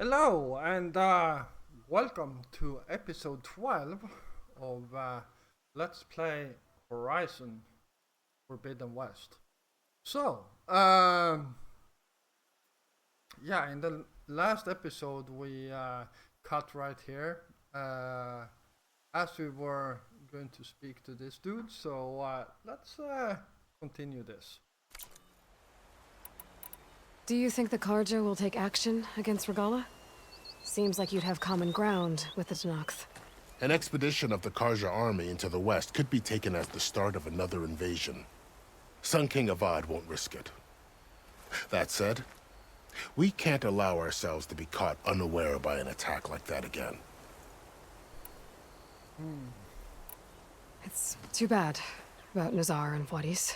Hello and welcome to episode 12 of Let's Play Horizon Forbidden West. So, yeah, in the last episode we cut right here as we were going to speak to this dude, so let's continue this. Do you think the Karja will take action against Regala? Seems like you'd have common ground with the Tenakth. An expedition of the Karja army into the west could be taken as the start of another invasion. Sun King Avad won't risk it. That said, we can't allow ourselves to be caught unaware by an attack like that again. It's too bad about Nazar and Wadis.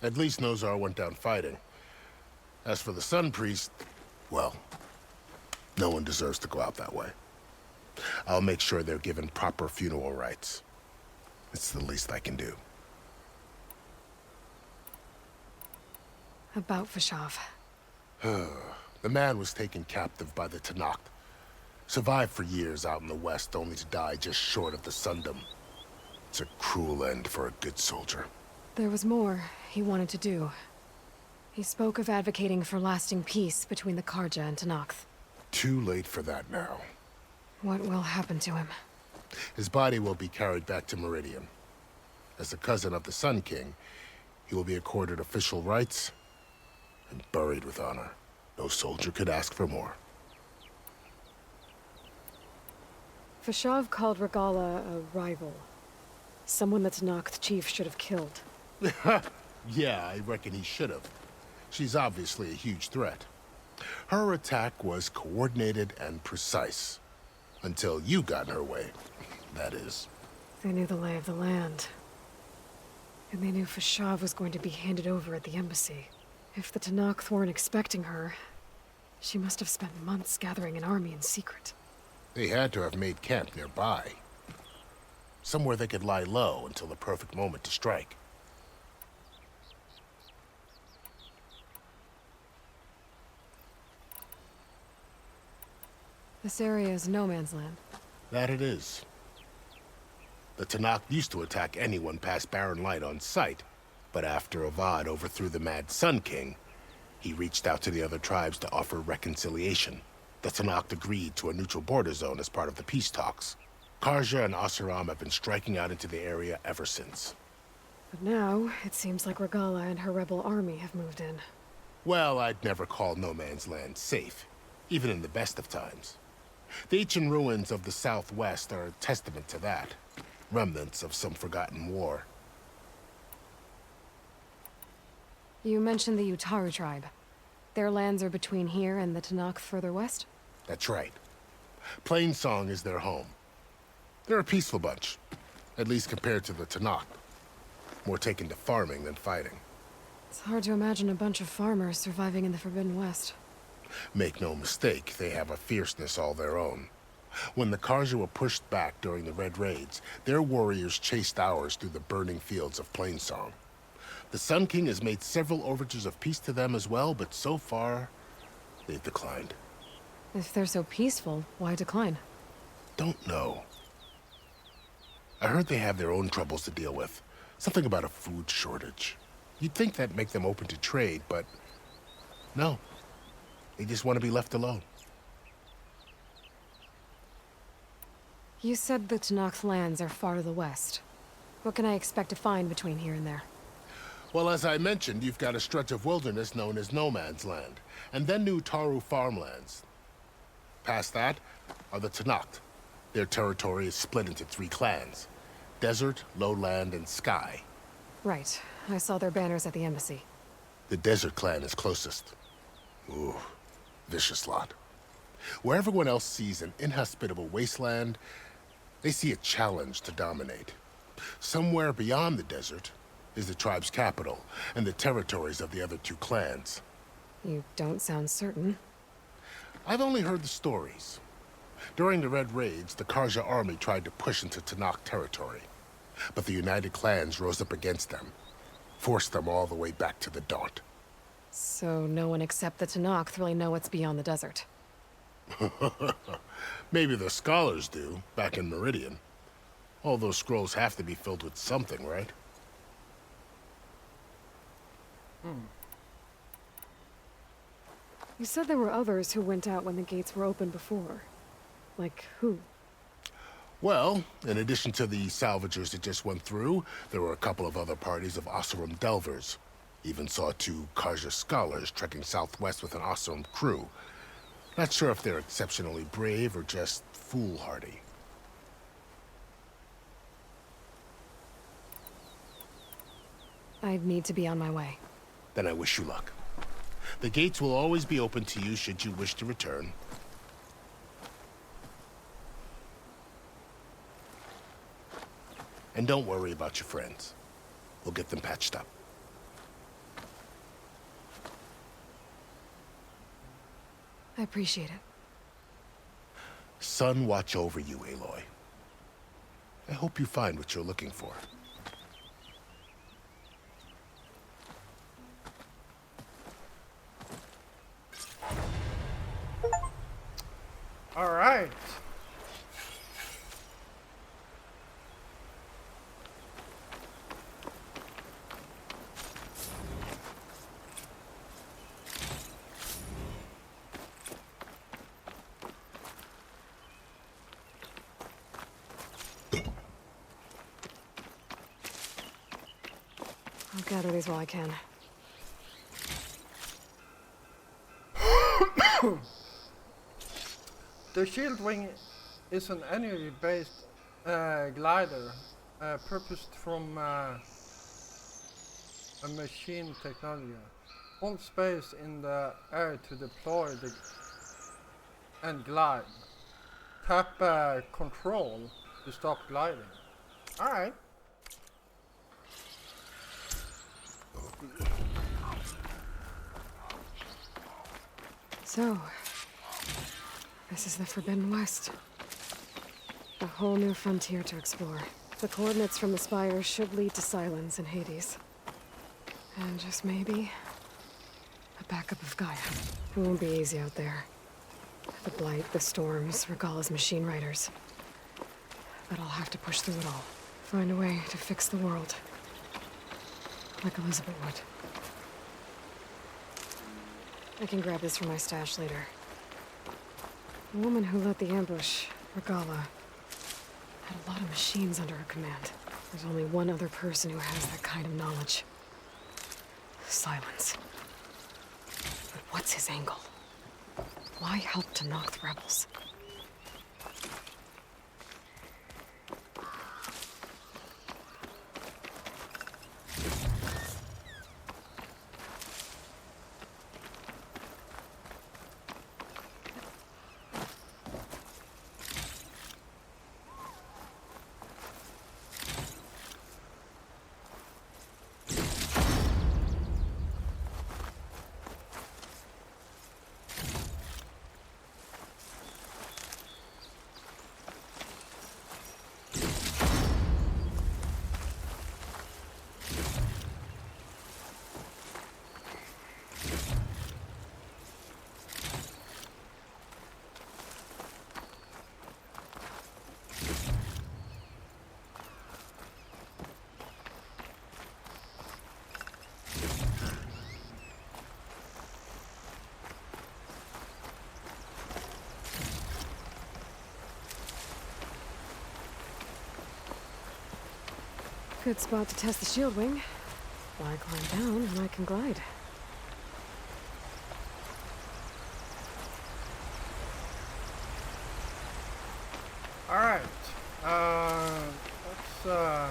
At least Nozar went down fighting. As for the Sun Priest, well, no one deserves to go out that way. I'll make sure they're given proper funeral rites. It's the least I can do. About Fashav. The man was taken captive by the Tenakth. Survived for years out in the west, only to die just short of the Sundom. It's a cruel end for a good soldier. There was more he wanted to do. He spoke of advocating for lasting peace between the Karja and Tenakth. Too late for that now. What will happen to him? His body will be carried back to Meridian. As a cousin of the Sun King, he will be accorded official rights and buried with honor. No soldier could ask for more. Fashav called Regala a rival. Someone the Tenakth chief should have killed. Yeah, I reckon he should have. She's obviously a huge threat. Her attack was coordinated and precise. Until you got in her way, that is. They knew the lay of the land. And they knew Fashav was going to be handed over at the embassy. If the Tenakth weren't expecting her, she must have spent months gathering an army in secret. They had to have made camp nearby. Somewhere they could lie low until the perfect moment to strike. This area is no man's land. That it is. The Tenakth used to attack anyone past Barren Light on sight, but after Avad overthrew the Mad Sun King, he reached out to the other tribes to offer reconciliation. The Tenakth agreed to a neutral border zone as part of the peace talks. Karja and Asuram have been striking out into the area ever since. But now, it seems like Regala and her rebel army have moved in. Well, I'd never call no man's land safe, even in the best of times. The ancient ruins of the Southwest are a testament to that. Remnants of some forgotten war. You mentioned the Utaru tribe. Their lands are between here and the Tenakth further west? That's right. Plainsong is their home. They're a peaceful bunch, at least compared to the Tenakth. More taken to farming than fighting. It's hard to imagine a bunch of farmers surviving in the Forbidden West. Make no mistake, they have a fierceness all their own. When the Karja were pushed back during the Red Raids, their warriors chased ours through the burning fields of Plainsong. The Sun King has made several overtures of peace to them as well, but so far, they've declined. If they're so peaceful, why decline? Don't know. I heard they have their own troubles to deal with. Something about a food shortage. You'd think that'd make them open to trade, but no. They just want to be left alone. You said the Tenakth lands are far to the west. What can I expect to find between here and there? Well, as I mentioned, you've got a stretch of wilderness known as No Man's Land, and then New Taru farmlands. Past that are the Tenakth. Their territory is split into 3 clans: Desert, Lowland, and Sky. Right. I saw their banners at the embassy. The Desert clan is closest. Ooh, vicious lot. Where everyone else sees an inhospitable wasteland, they see a challenge to dominate. Somewhere beyond the desert is the tribe's capital and the territories of the other 2 clans. You don't sound certain. I've only heard the stories. During the Red Raids, the Karja army tried to push into Tenakth territory, but the United Clans rose up against them, forced them all the way back to the Daunt. So no one except the Tenakth really know what's beyond the desert. Maybe the scholars do, back in Meridian. All those scrolls have to be filled with something, right? You said there were others who went out when the gates were open before. Like who? Well, in addition to the salvagers that just went through, there were a couple of other parties of Oseram Delvers. Even saw 2 Karja scholars trekking southwest with an Oseram crew. Not sure if they're exceptionally brave or just foolhardy. I need to be on my way. Then I wish you luck. The gates will always be open to you should you wish to return. And don't worry about your friends. We'll get them patched up. I appreciate it. Sun watch over you, Aloy. I hope you find what you're looking for. All right. I'll gather these while I can. The shield wing is an energy-based glider, purposed from a machine technology. Hold space in the air to deploy and glide. Tap control to stop gliding. Alright. So, this is the Forbidden West. A whole new frontier to explore. The coordinates from the spire should lead to Silence and Hades. And just maybe, a backup of Gaia. It won't be easy out there. The Blight, the Storms, Regala's machine riders. But I'll have to push through it all. Find a way to fix the world. Like Elizabeth would. I can grab this from my stash later. The woman who led the ambush, Regala, had a lot of machines under her command. There's only one other person who has that kind of knowledge. Silence. But what's his angle? Why help to knock the rebels? Good spot to test the shield wing. Why climb down when I can glide? Alright. Let's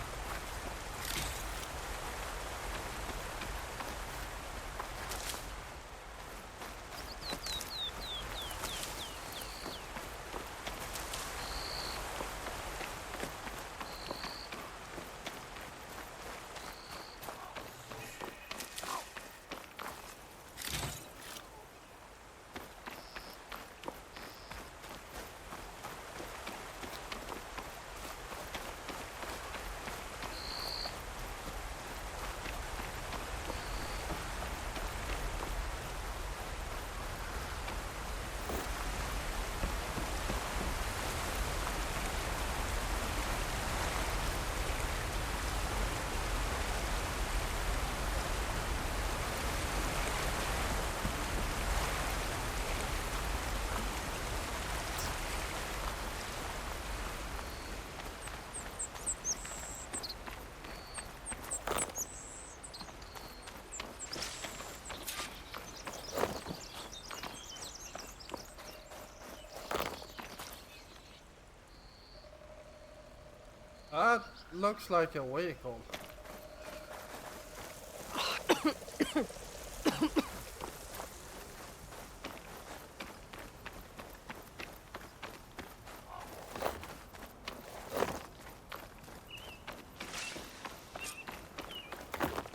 That looks like a vehicle.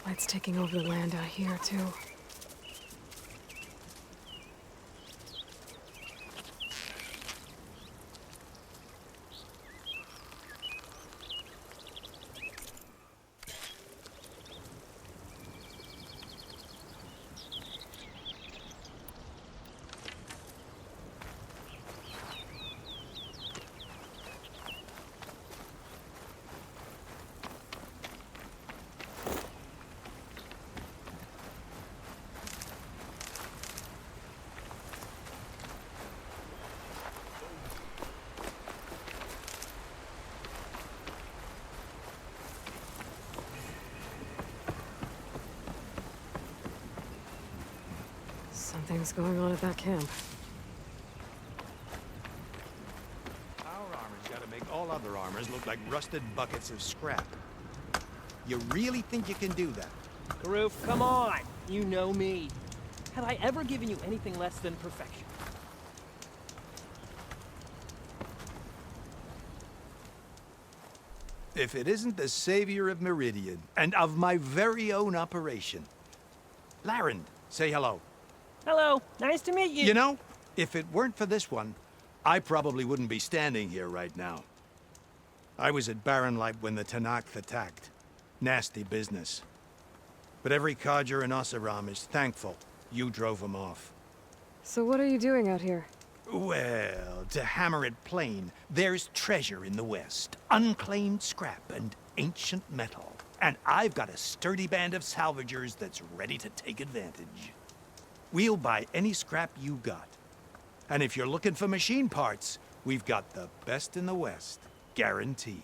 Light's taking over the land out here, too. Something's going on at that camp. Our armor's gotta make all other armors look like rusted buckets of scrap. You really think you can do that? Karoof, come on! You know me. Have I ever given you anything less than perfection? If it isn't the savior of Meridian, and of my very own operation. Larend, say hello. Hello, nice to meet you. You know, if it weren't for this one, I probably wouldn't be standing here right now. I was at Barrenlight when the Tanakh attacked. Nasty business. But every codger in Oseram is thankful you drove them off. So what are you doing out here? Well, to hammer it plain, there's treasure in the West. Unclaimed scrap and ancient metal. And I've got a sturdy band of salvagers that's ready to take advantage. We'll buy any scrap you got. And if you're looking for machine parts, we've got the best in the West, guaranteed.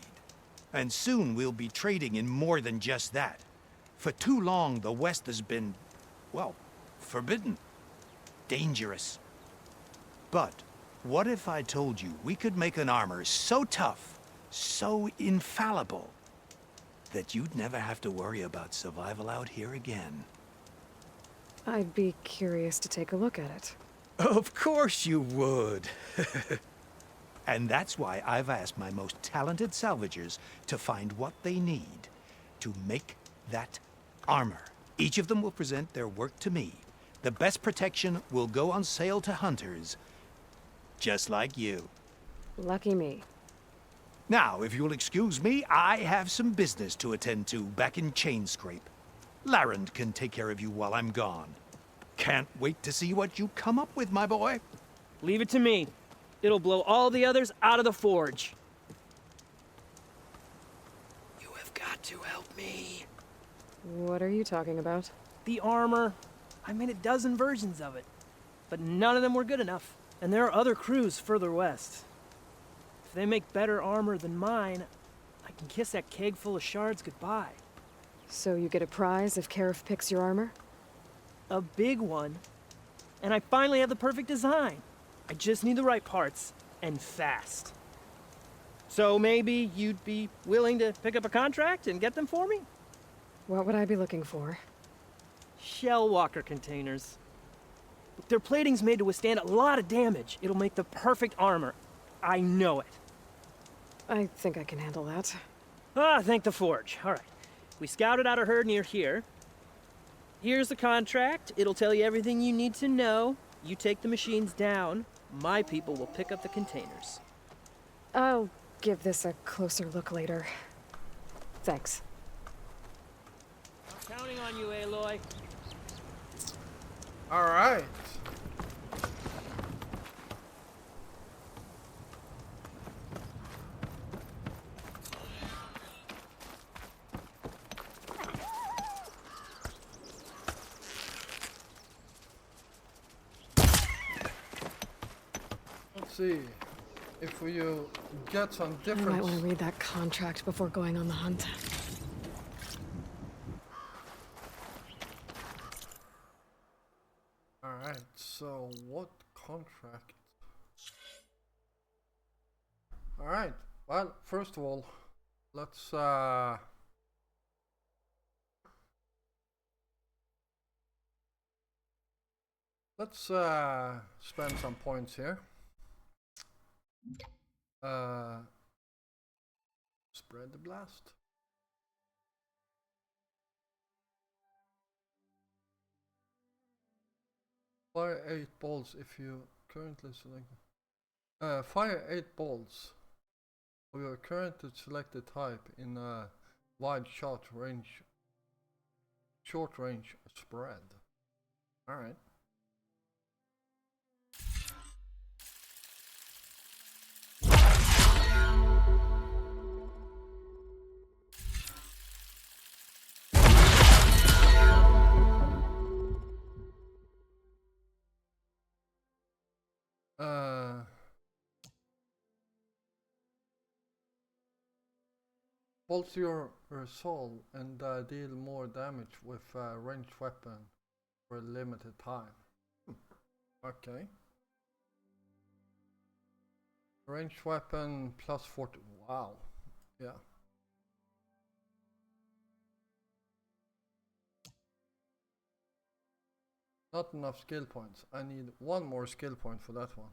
And soon we'll be trading in more than just that. For too long, the West has been, well, forbidden. Dangerous. But what if I told you we could make an armor so tough, so infallible, that you'd never have to worry about survival out here again? I'd be curious to take a look at it. Of course you would. And that's why I've asked my most talented salvagers to find what they need to make that armor. Each of them will present their work to me. The best protection will go on sale to hunters, just like you. Lucky me. Now, if you'll excuse me, I have some business to attend to back in Chainscrape. Larend can take care of you while I'm gone. Can't wait to see what you come up with, my boy. Leave it to me. It'll blow all the others out of the forge. You have got to help me. What are you talking about? The armor. I made a dozen versions of it, but none of them were good enough. And there are other crews further west. If they make better armor than mine, I can kiss that keg full of shards goodbye. So you get a prize if Karif picks your armor? A big one. And I finally have the perfect design. I just need the right parts, and fast. So maybe you'd be willing to pick up a contract and get them for me? What would I be looking for? Shell walker containers. Their plating's made to withstand a lot of damage. It'll make the perfect armor. I know it. I think I can handle that. Ah, thank the forge. All right. We scouted out a herd near here. Here's the contract. It'll tell you everything you need to know. You take the machines down. My people will pick up the containers. I'll give this a closer look later. Thanks. I'm counting on you, Aloy. All right. Let's see if we get some I might want to difference. read that contract before going on the hunt. All right. So what contract? All right. Well, first of all, let's spend some points here. Spread the blast. Fire 8 balls if you currently select. Fire 8 balls of your currently selected type in a wide short range spread. Alright. Bolster your resolve and deal more damage with a ranged weapon for a limited time. Okay. Ranged weapon plus 40. Wow. Yeah. Not enough skill points. I need one more skill point for that one.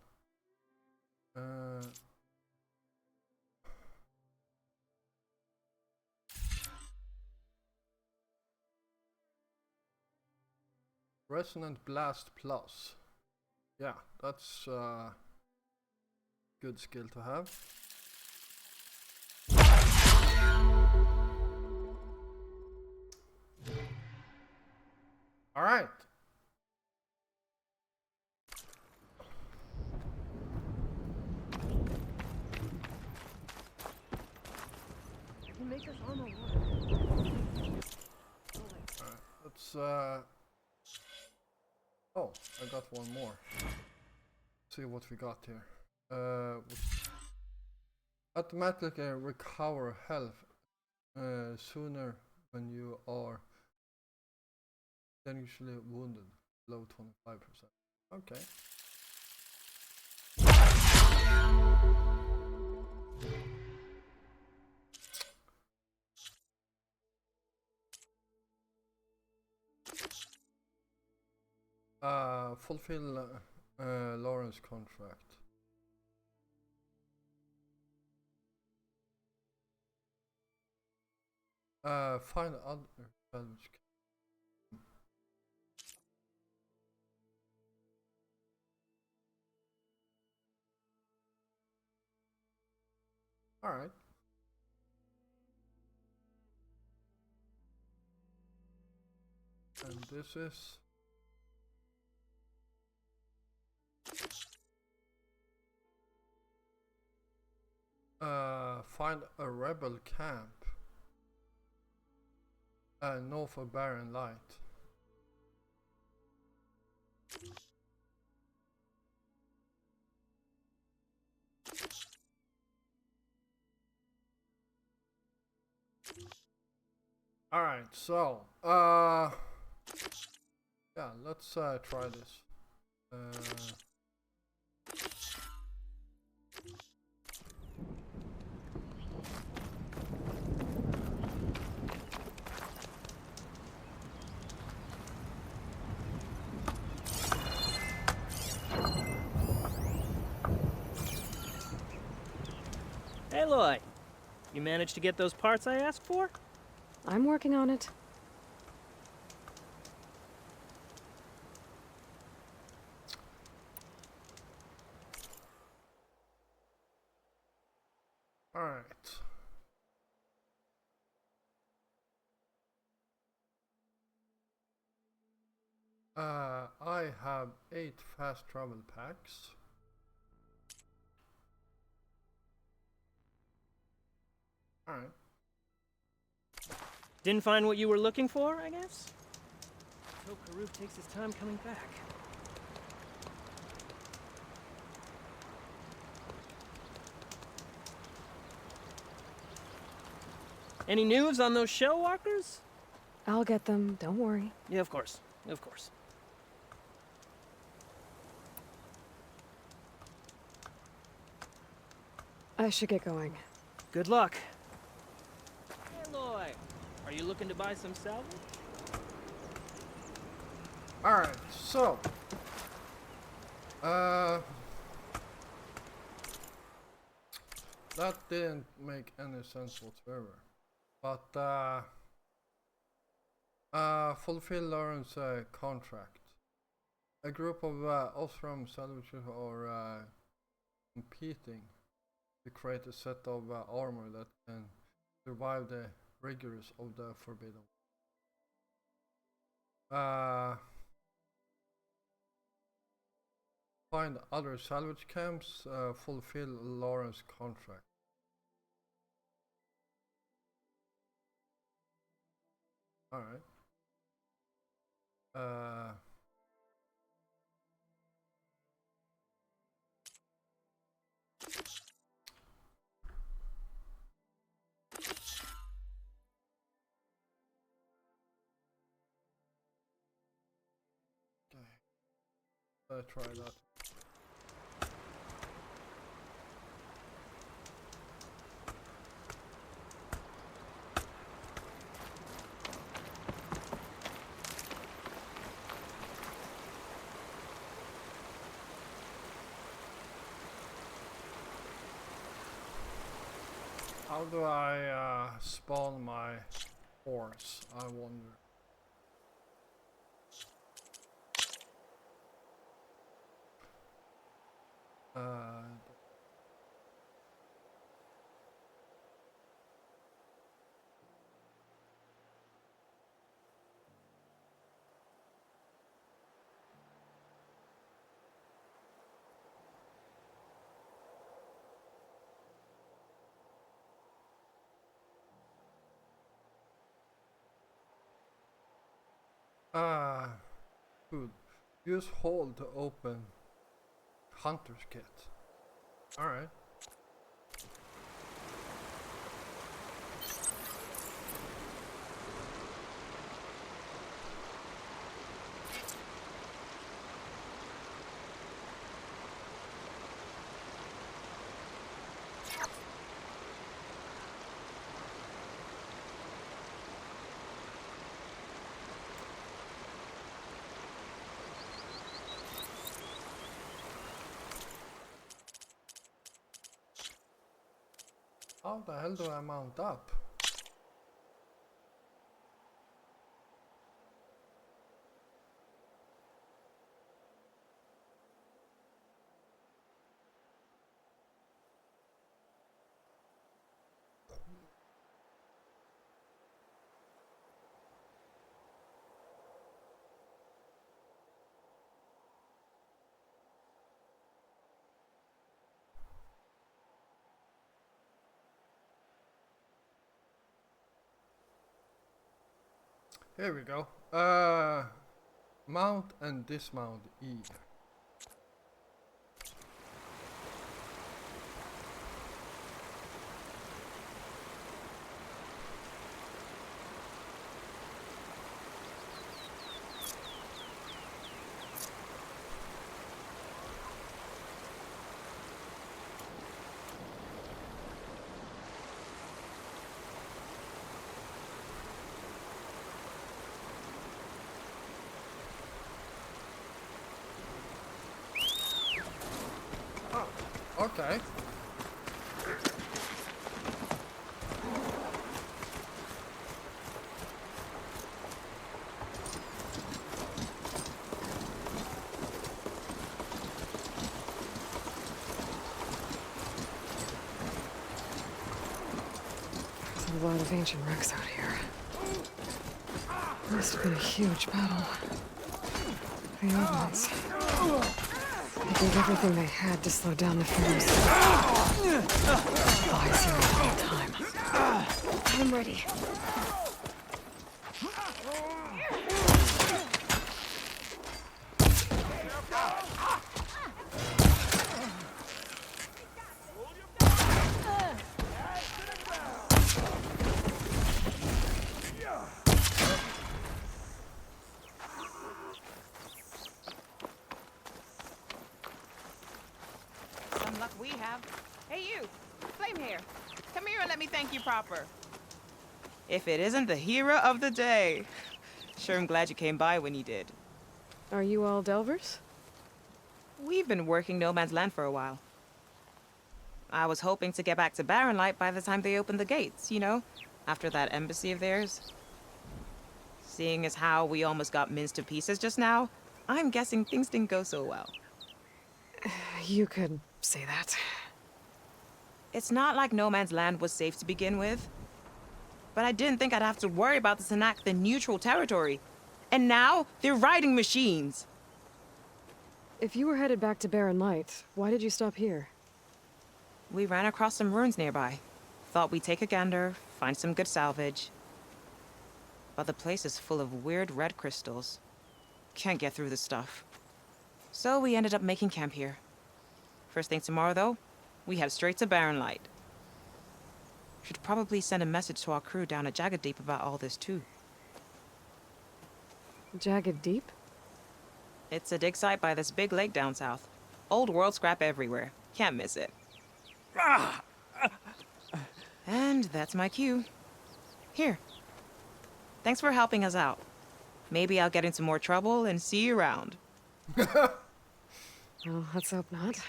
Resonant Blast Plus. Yeah, that's good skill to have. All right. You make this armor work. Let's oh, I got one more. See what we got here. Automatically recover health sooner when you are usually wounded, below 25%. Okay. Fulfill Lawrence contract. Find other salvage. All right. And this is find a rebel camp north of Barren Light. All right, so yeah, let's try this. Aloy, you managed to get those parts I asked for? I'm working on it. All right. I have 8 fast travel packs. All right. Didn't find what you were looking for, I guess? Hope Karuk takes his time coming back. Any news on those shell walkers? I'll get them, don't worry. Yeah, of course. Of course. I should get going. Good luck. you looking to buy some salvage? Alright, so that didn't make any sense whatsoever. But fulfill Lauren's contract. A group of Osram salvagers are competing to create a set of armor that can survive the rigors of the Forbidden. Find other salvage camps, fulfill Lauren's contract. Alright. Try that. How do I spawn my horse? I wonder. Food. Use hold to open Hunter's Kit. Alright. How the hell do I mount up? Here we go. Mount and dismount E. Okay. There's a lot of ancient wrecks out here. Must have been a huge battle. The Ovens. They did everything they had to slow down the Pharaoh's. Eyes here the whole time. I'm ready. Some luck we have. Hey you, flame hair. Come here and let me thank you proper. If it isn't the hero of the day. Sure, I'm glad you came by when you did. Are you all Delvers? We've been working No Man's Land for a while. I was hoping to get back to Barren Light by the time they opened the gates, you know? After that embassy of theirs. Seeing as how we almost got minced to pieces just now, I'm guessing things didn't go so well. You could say that. It's not like No Man's Land was safe to begin with. But I didn't think I'd have to worry about this Tanakh, the neutral territory. And now, they're riding machines. If you were headed back to Barren Light, why did you stop here? We ran across some ruins nearby. Thought we'd take a gander, find some good salvage. But the place is full of weird red crystals. Can't get through the stuff. So we ended up making camp here. First thing tomorrow, though, we head straight to Barren Light. Should probably send a message to our crew down at Jagged Deep about all this, too. Jagged Deep? It's a dig site by this big lake down south. Old world scrap everywhere. Can't miss it. And that's my cue. Here. Thanks for helping us out. Maybe I'll get into more trouble and see you around. Well, let's hope not.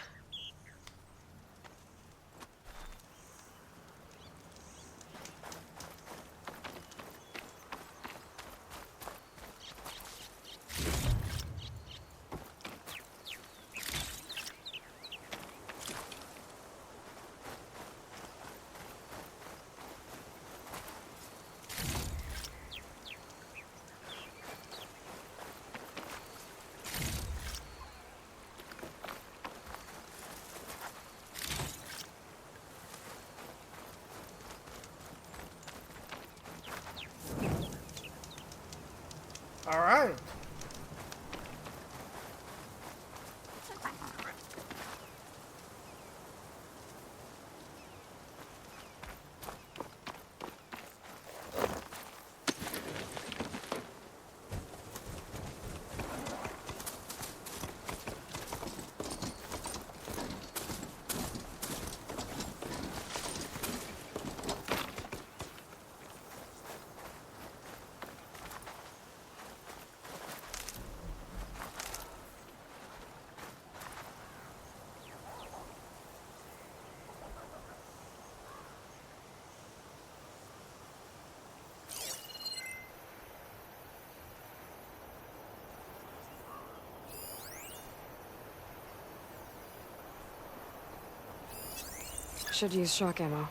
All right. Should use shock ammo.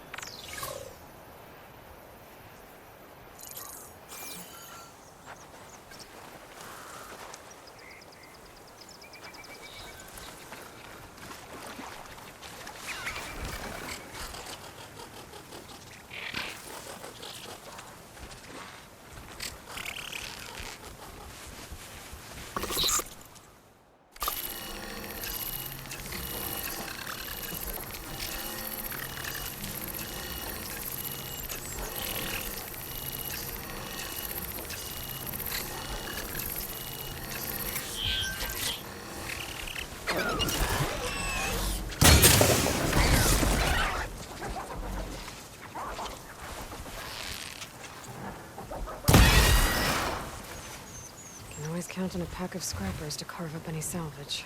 Can always count on a pack of scrappers to carve up any salvage.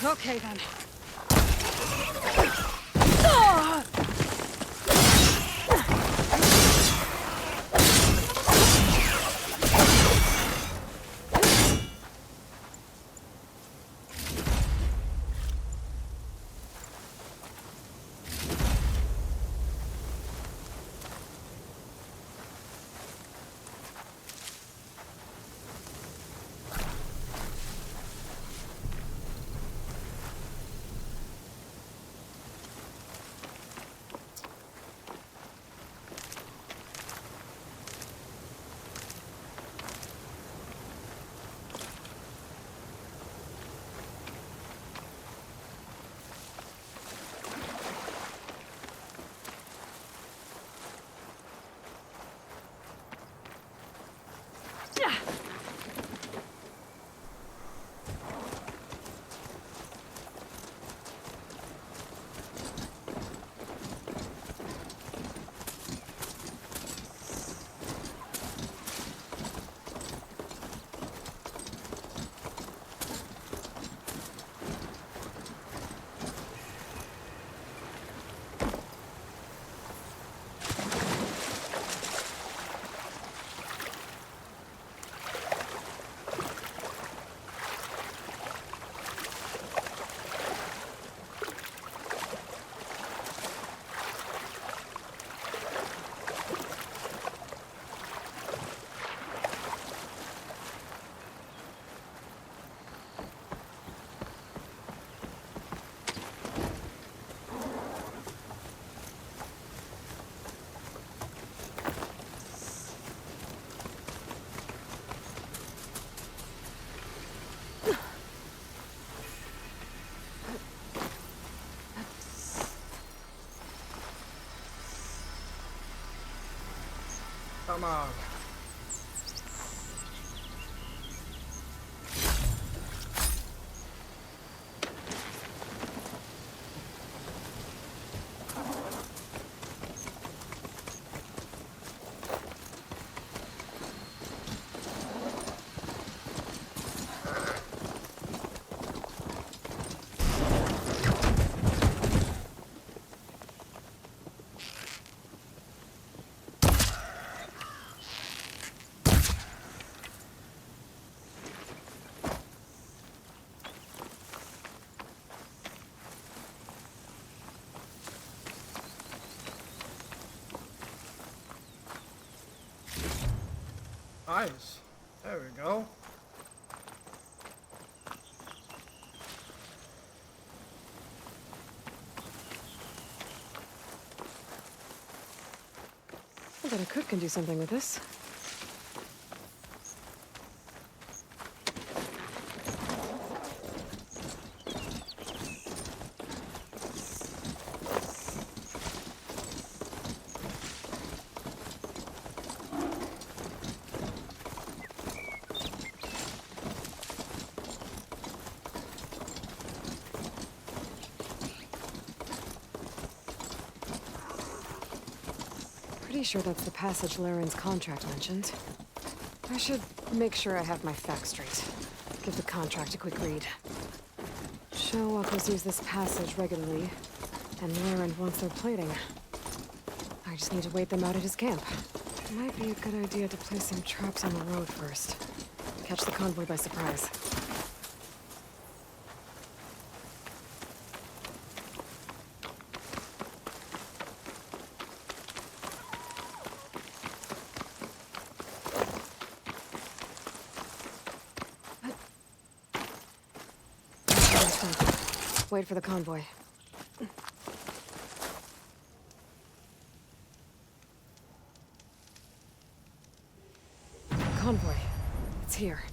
Okay then. Come on. Nice. There we go. I bet a cook can do something with this. Pretty sure that's the passage Laren's contract mentioned. I should make sure I have my facts straight. Give the contract a quick read. Shellwalkers use this passage regularly, and Laren wants their plating. I just need to wait them out at his camp. Might be a good idea to place some traps on the road first. Catch the convoy by surprise. Wait for the convoy. Convoy. It's here.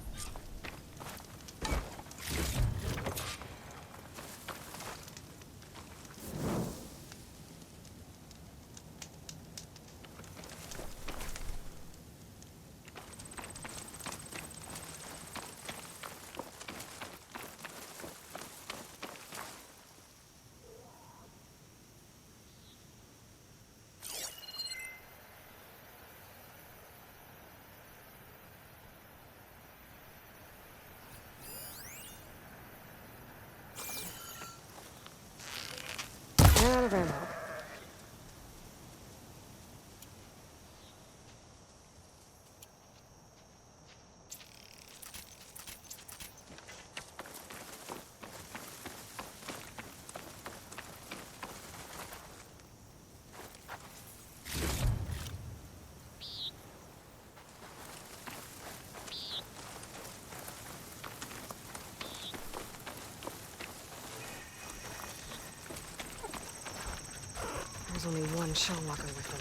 out of ammo. There's only one shell walker with them.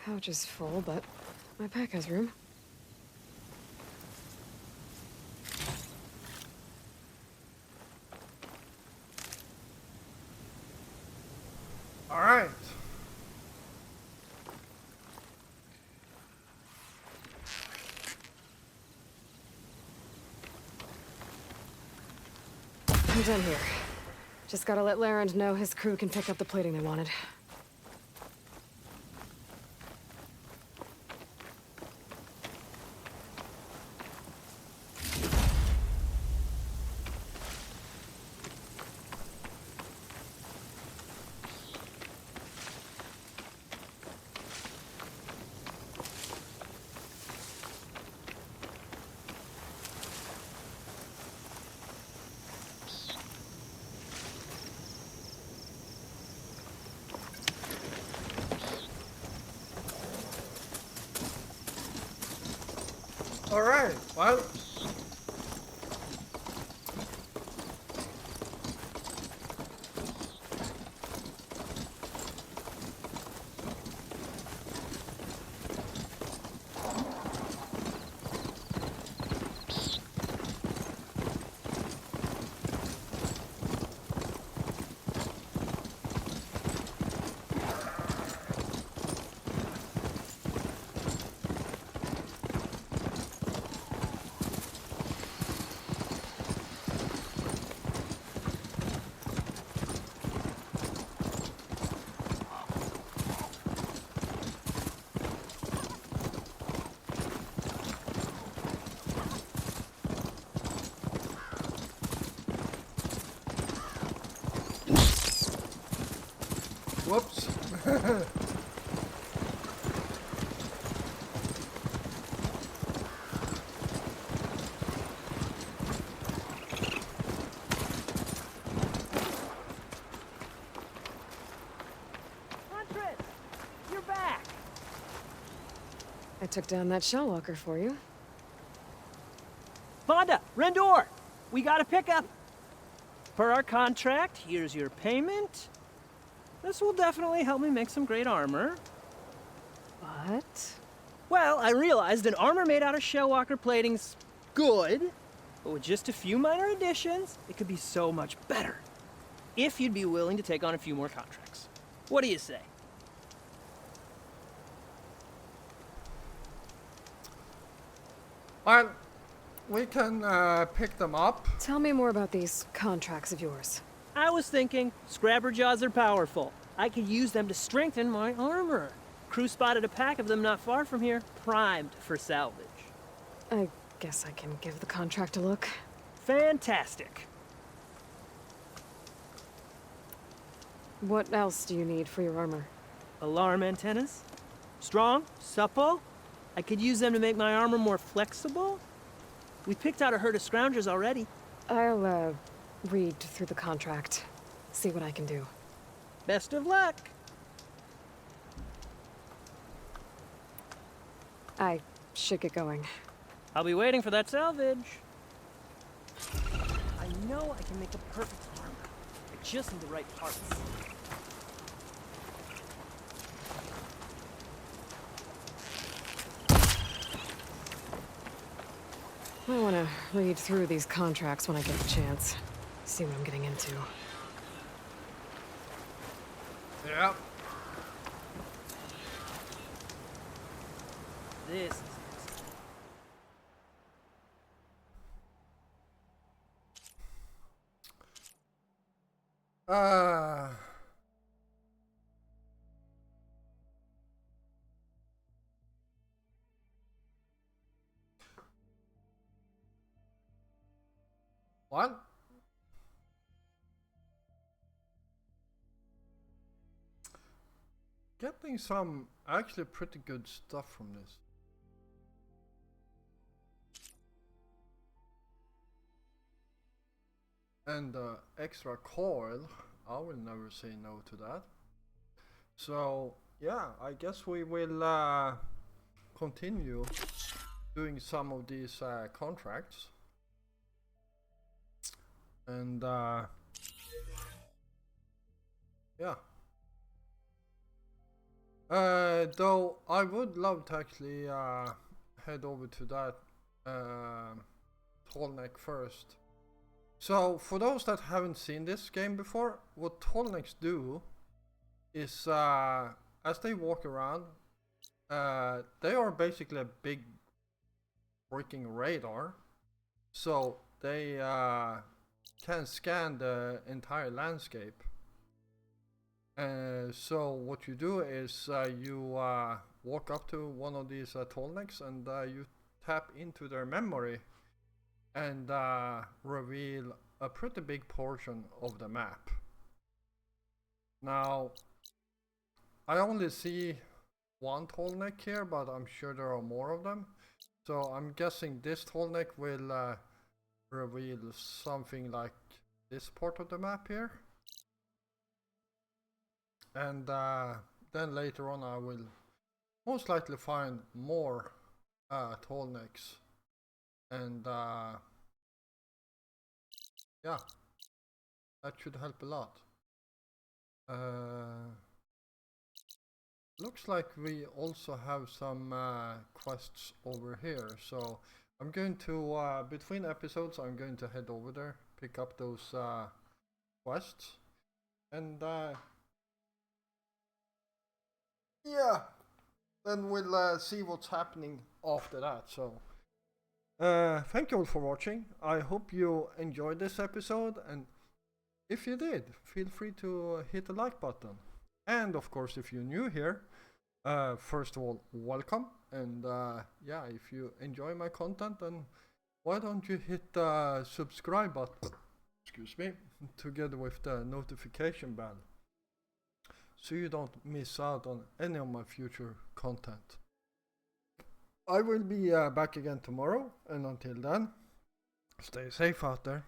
Pouch is full, but my pack has room. All right. I'm done here. Just gotta let Larend know his crew can pick up the plating they wanted. All right. Well. Whoops. Huntress! You're back! I took down that shell walker for you. Vonda! Rendor! We got a pickup! Per our contract, here's your payment. This will definitely help me make some great armor. What? Well, I realized an armor made out of shellwalker plating's good, but with just a few minor additions, it could be so much better. If you'd be willing to take on a few more contracts. What do you say? Well, we can pick them up. Tell me more about these contracts of yours. I was thinking, scrapper jaws are powerful. I could use them to strengthen my armor. Crew spotted a pack of them not far from here, primed for salvage. I guess I can give the contract a look. Fantastic. What else do you need for your armor? Alarm antennas? Strong? Supple? I could use them to make my armor more flexible? We picked out a herd of scroungers already. I'll, read through the contract. See what I can do. Best of luck! I should get going. I'll be waiting for that salvage. I know I can make a perfect armor. I just need the right parts. I want to read through these contracts when I get the chance. See what I'm getting into. Yeah. This is it. What? Getting some actually pretty good stuff from this. And extra coil, I will never say no to that. So yeah, I guess we will continue doing some of these contracts. And yeah. Though I would love to actually head over to that tall neck first. So for those that haven't seen this game before, what tall necks do is as they walk around, they are basically a big freaking radar. So they can scan the entire landscape. So what you do is you walk up to one of these tall necks and you tap into their memory and reveal a pretty big portion of the map. Now, I only see one tall neck here, but I'm sure there are more of them. So I'm guessing this tall neck will reveal something like this part of the map here. And then later on I will most likely find more tall necks. And yeah, that should help a lot. Looks like we also have some quests over here, so I'm going to between episodes I'm going to head over there, pick up those quests, and yeah, then we'll see what's happening after that. So thank you all for watching. I hope you enjoyed this episode, and if you did, feel free to hit the like button. And of course, if you're new here, first of all, welcome. And yeah, if you enjoy my content, then why don't you hit the subscribe button, excuse me, together with the notification bell, so you don't miss out on any of my future content. I will be back again tomorrow, and until then, stay safe out there.